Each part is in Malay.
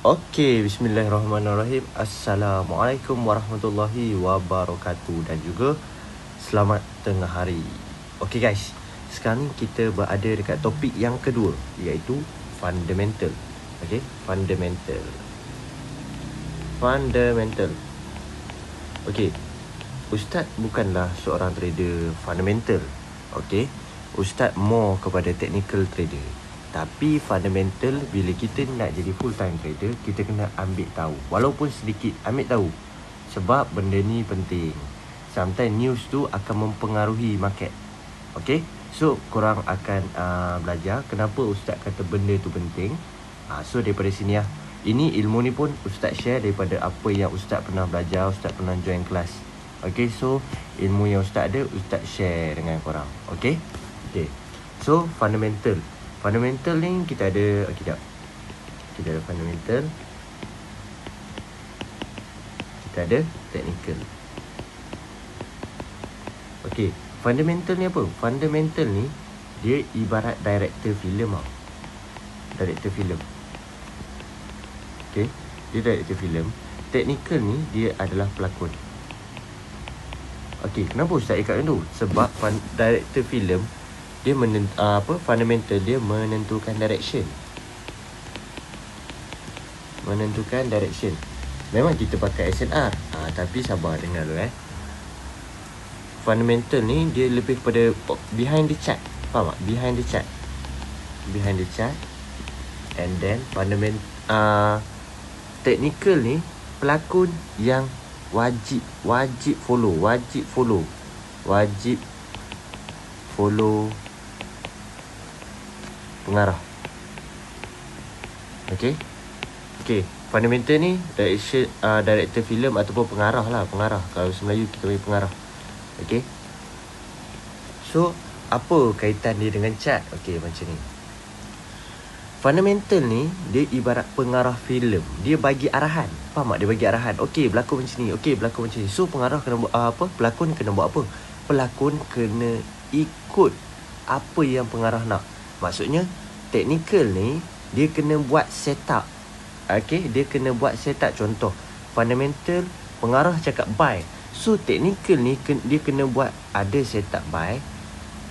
Okey, bismillahirrahmanirrahim. Assalamualaikum warahmatullahi wabarakatuh dan juga selamat tengah hari. Okey guys, sekarang ni kita berada dekat topik yang kedua, iaitu fundamental. Okey, fundamental. Okey, Ustaz bukanlah seorang trader fundamental. Okey, Ustaz more kepada technical trader. Tapi fundamental, bila kita nak jadi full time trader, kita kena ambil tahu. Walaupun sedikit, ambil tahu. Sebab benda ni penting. Sometimes news tu akan mempengaruhi market. Okay, so korang akan belajar kenapa Ustaz kata benda tu penting. So daripada sini lah. Ini ilmu ni pun Ustaz share daripada apa yang Ustaz pernah belajar, Ustaz pernah join kelas. Okay, so ilmu yang Ustaz ada, Ustaz share dengan korang. Okay, so fundamental ni kita ada, kita ada fundamental, kita ada technical. Okay, fundamental ni apa? Fundamental ni dia ibarat director filem tau. Director filem. Okay, dia director filem. Technical ni dia adalah pelakon. Okay, kenapa Ustaz ikat macam tu? Sebab director filem dia fundamental dia menentukan direction. Memang kita pakai SNR, tapi sabar dengar dulu Fundamental ni dia lebih kepada behind the chart. Faham tak? Behind the chart. And then technical ni pelakon yang wajib follow pengarah. Okay, fundamental ni director filem ataupun pengarah. Kalau Melayu kita panggil pengarah. Okay, so apa kaitan dia dengan chart? Okay, macam ni. Fundamental ni dia ibarat pengarah filem. Dia bagi arahan. Faham tak? Dia bagi arahan. Okay, berlakon macam ni. So pengarah kena buat apa? Pelakon kena buat apa? Pelakon kena ikut apa yang pengarah nak. Maksudnya technical ni dia kena buat setup. Okay, dia kena buat setup. Contoh, fundamental pengarah cakap buy. So technical ni dia kena buat ada setup buy,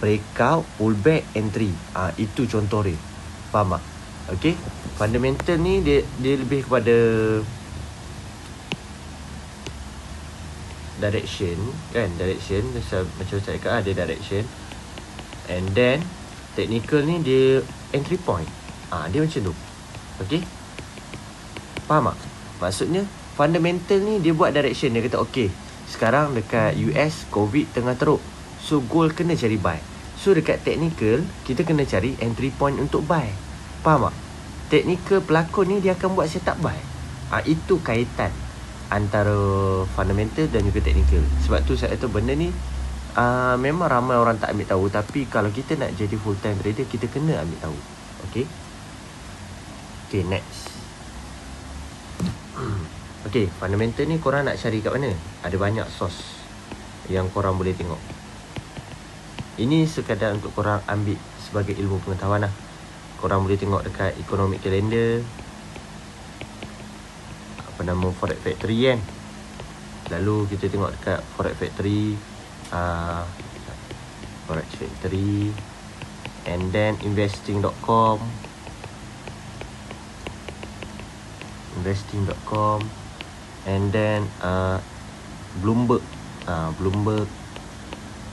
breakout, pullback, entry. Itu contoh dia. Faham tak? Okay, fundamental ni dia lebih kepada direction kan. Direction macam saya cakap ada direction. And then technical ni dia entry point. Dia macam tu. Okay, faham tak? Maksudnya fundamental ni dia buat direction. Dia kata okay, sekarang dekat US COVID tengah teruk, so gold kena cari buy. So dekat technical kita kena cari entry point untuk buy. Faham tak? Technical pelakon ni dia akan buat setup buy. Itu kaitan antara fundamental dan juga technical. Sebab tu saya kata benda ni memang ramai orang tak ambil tahu. Tapi kalau kita nak jadi full time trader, kita kena ambil tahu. Okay, next. Okay, fundamental ni korang nak cari kat mana? Ada banyak source yang korang boleh tengok. Ini sekadar untuk korang ambil sebagai ilmu pengetahuan lah. Korang boleh tengok dekat economic calendar, Forex Factory kan. Lalu kita tengok dekat Forex Factory, and then investing.com, and then Bloomberg.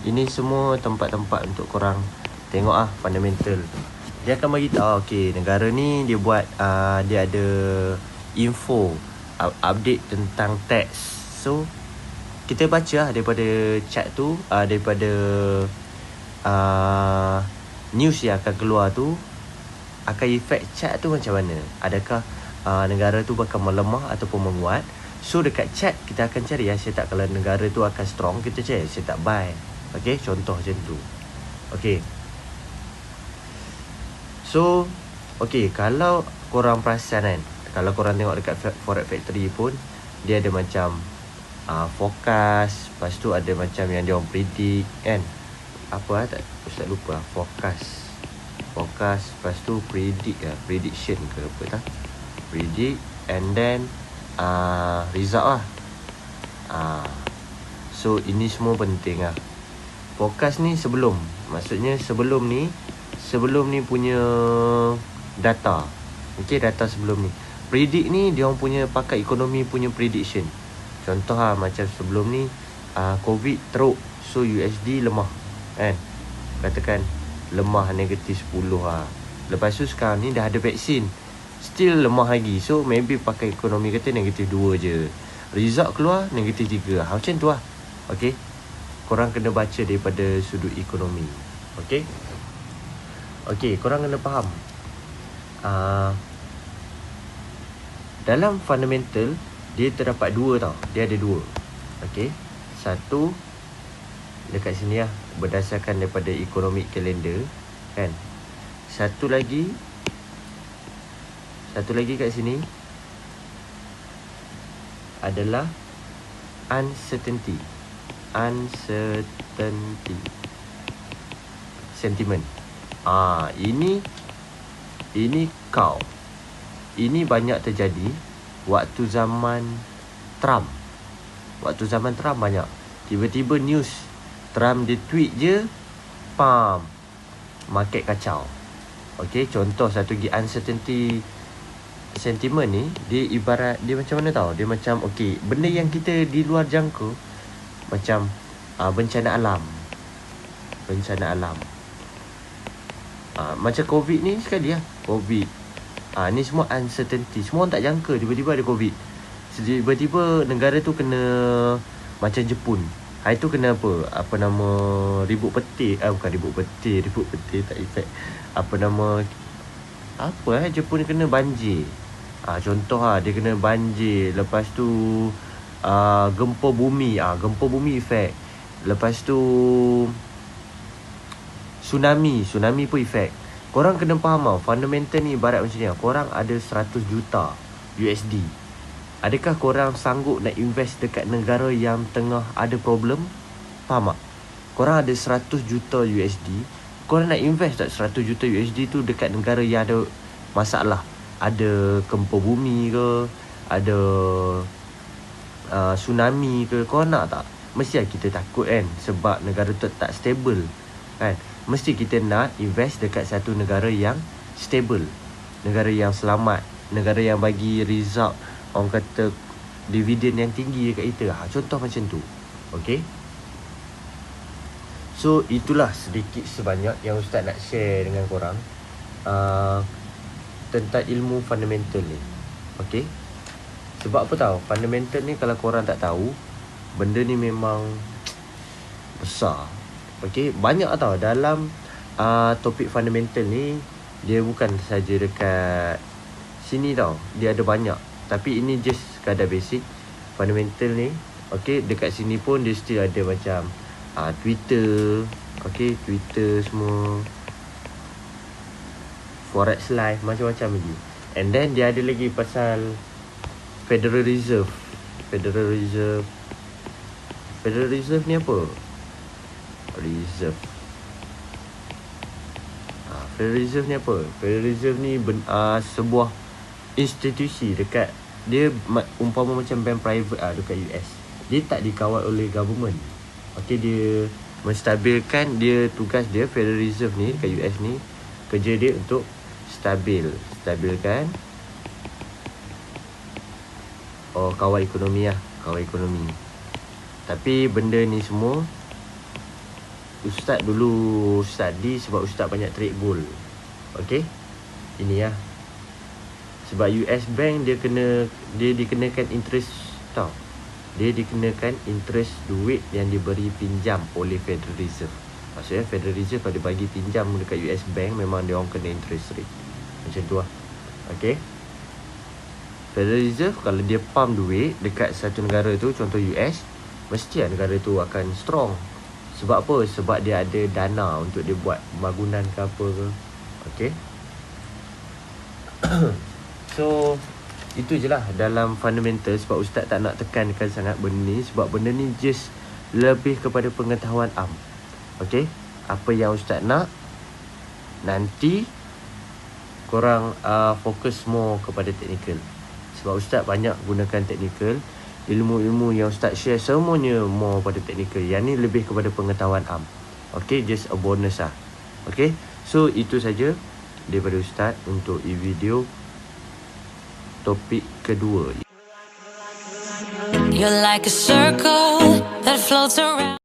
Ini semua tempat-tempat untuk korang tengok fundamental. Dia akan bagi tahu okay, negara ni dia buat dia ada info update tentang tax. So kita baca daripada chart tu, daripada news yang akan keluar tu, akan efek chart tu macam mana. Adakah negara tu bakal melemah ataupun menguat. So dekat chart kita akan cari setup. Kalau negara tu akan strong, kita cari setup buy. Okay, contoh macam tu. Okay, so okay, kalau korang perasan kan, kalau korang tengok dekat Forex Factory pun dia ada macam forecast. Lepas tu ada macam yang dia orang predict kan. Apa tak, Ustaz lupa. Forecast. Lepas tu prediction ke apa tak? Predict. and then result lah. So ini semua penting lah. Forecast ni maksudnya sebelum ni punya data. Okay, data sebelum ni. Predict ni dia orang punya pakar ekonomi punya prediction. Contoh lah, macam sebelum ni COVID teruk, so USD lemah kan. Katakan lemah negatif 10 lah. Lepas tu sekarang ni dah ada vaksin, still lemah lagi. So maybe pakar ekonomi kata negatif 2 je. Result keluar negatif 3. Macam tu lah. Okay, korang kena baca daripada sudut ekonomi. Okay, korang kena faham dalam fundamental dia terdapat 2 tau. Dia ada 2. Okay, satu dekat sini lah, berdasarkan daripada economic calendar kan. Satu lagi kat sini adalah uncertainty sentiment. Ini ini banyak terjadi waktu zaman Trump. Banyak. Tiba-tiba news Trump dia tweet je, market kacau. Okay, contoh satu lagi uncertainty sentiment ni, dia ibarat, dia macam mana tau. Dia macam benda yang kita di luar jangka, macam bencana alam. Macam COVID ni sekali lah. COVID ni semua uncertainty. Semua orang tak jangka tiba-tiba ada COVID. Tiba-tiba negara tu kena, macam Jepun. Hari tu kena apa nama, ribut petir. Bukan ribut petir tak efek. Jepun kena banjir. Contoh dia kena banjir. Lepas tu gempa bumi efek. Lepas tu tsunami pun efek. Korang kena faham fundamental ni ibarat macam ni. Korang ada 100 juta USD. Adakah korang sanggup nak invest dekat negara yang tengah ada problem? Faham tak? Korang ada 100 juta USD, korang nak invest tak 100 juta USD tu dekat negara yang ada masalah? Ada gempa bumi ke, ada tsunami ke? Korang nak tak? Mesti kita takut kan, sebab negara tu tak stable kan. Mesti kita nak invest dekat satu negara yang stable, negara yang selamat, negara yang bagi result, orang kata dividen yang tinggi dekat kita. Contoh macam tu. Okay, so itulah sedikit sebanyak yang Ustaz nak share dengan korang tentang ilmu fundamental ni. Okay, sebab apa tahu, fundamental ni kalau korang tak tahu, benda ni memang besar. Okay, banyak tau dalam topik fundamental ni. Dia bukan saja dekat sini tau, dia ada banyak. Tapi ini just sekadar basic fundamental ni. Okay, dekat sini pun dia still ada macam Twitter. Okay, Twitter semua, Forex Live, macam-macam lagi. And then dia ada lagi pasal Federal Reserve ni apa? Federal Reserve ni apa? Federal Reserve ni sebuah institusi dekat, dia umpama macam bank private dekat US. Dia tak dikawal oleh government. Okay, dia menstabilkan, dia tugas dia Federal Reserve ni dekat US ni, kerja dia untuk stabilkan kawal ekonomi. Tapi benda ni semua Ustaz dulu study sebab Ustaz banyak trade gold. Okay, ini lah. Sebab US Bank dia dikenakan interest tau. Dia dikenakan interest duit yang diberi pinjam oleh Federal Reserve. Maksudnya Federal Reserve pada bagi pinjam dekat US Bank, memang dia orang kena interest rate. Macam tu lah. Okay, Federal Reserve kalau dia pump duit dekat satu negara tu, contoh US, mesti negara tu akan strong. Sebab apa? Sebab dia ada dana untuk dia buat pembangunan ke apa ke. Okay, so itu je lah dalam fundamental. Sebab Ustaz tak nak tekankan sangat benda ni, sebab benda ni just lebih kepada pengetahuan am. Okay, apa yang Ustaz nak, nanti korang fokus more kepada technical. Sebab Ustaz banyak gunakan teknikal. Ilmu-ilmu yang Ustaz share semuanya more pada teknikal. Yang ni lebih kepada pengetahuan am. Okay, just a bonus lah. Okay, so itu saja daripada Ustaz untuk video topik kedua. You're like a circle that floats around.